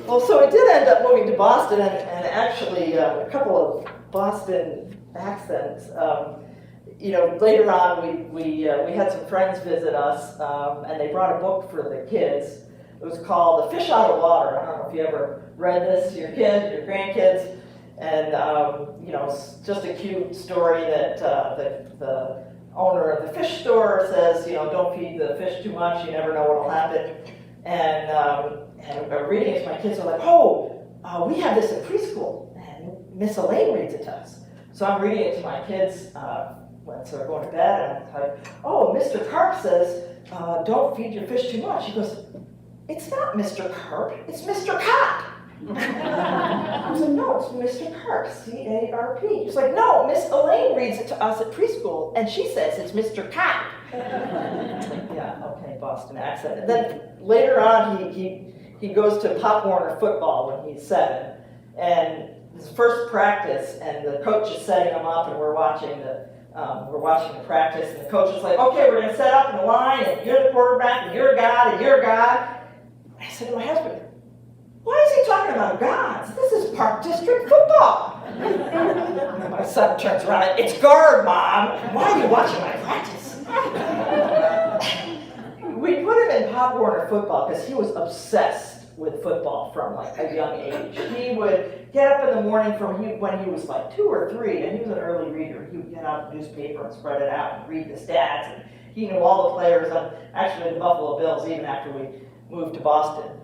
Well, so we did end up moving to Boston, and actually a couple of Boston accents. Later on, we had some friends visit us, and they brought a book for the kids. It was called The Fish Out of Water. I don't know if you ever read this to your kids, your grandkids, and it's just a cute story that the owner of the fish store says, don't feed the fish too much, you never know what'll happen. And reading it to my kids, are like, we have this in preschool, and Miss Elaine reads it to us. So I'm reading it to my kids when they're going to bed, and I'm like, Mr. Carp says, don't feed your fish too much. He goes, it's not Mr. Carp, it's Mr. Cop. I said, no, it's Mr. Carp, C-A-R-P. He's like, no, Miss Elaine reads it to us at preschool, and she says it's Mr. Cop. Yeah, okay, Boston accent. And then later on, he goes to Pop Warner football when he's 7, and his first practice, and the coach is setting him up, and we're watching the practice, and the coach is like, okay, we're going to set up in a line, and you're the quarterback, and you're God, and you're God. I said to my husband, why is he talking about gods? This is Park District football. And my son turns around, it's guard, Mom. Why are you watching my practice? We put him in Pop Warner football because he was obsessed with football from like a young age. He would get up in the morning when he was like 2 or 3, and he was an early reader. He would get out the newspaper and spread it out and read the stats. And he knew all the players on actually the Buffalo Bills even after we moved to Boston.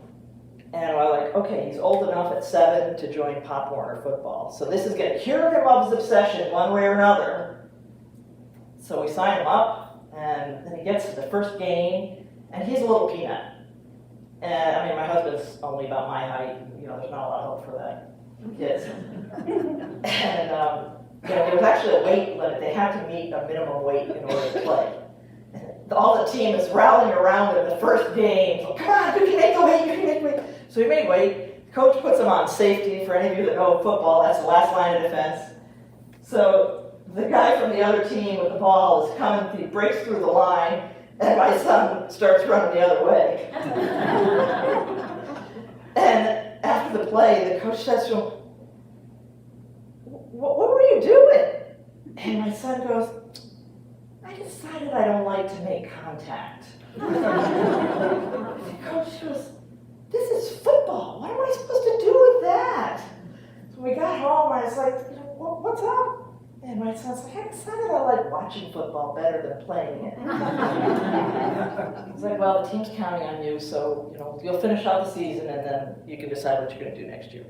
And we're like, okay, he's old enough at 7 to join Pop Warner football. So this is going to cure him of his obsession one way or another. So we sign him up, and then he gets to the first game, and he's a little peanut. And I mean, my husband's only about my height. There's not a lot of hope for that kids. And there was actually a weight limit. They had to meet a minimum weight in order to play. All the team is rallying around in the first game. So, come on, you can make the weight, you can make the weight. So he made weight. The coach puts him on safety. For any of you that know football, that's the last line of defense. So the guy from the other team with the ball is coming, he breaks through the line, and my son starts running the other way. And after the play, the coach says to him, what were you doing? And my son goes, I decided I don't like to make contact. The coach goes, this is football. What am I supposed to do with that? So we got home, and I was like, what's up? And my son's like, I decided I like watching football better than playing it. He's like, well, the team's counting on you, so you'll finish out the season, and then you can decide what you're going to do next year.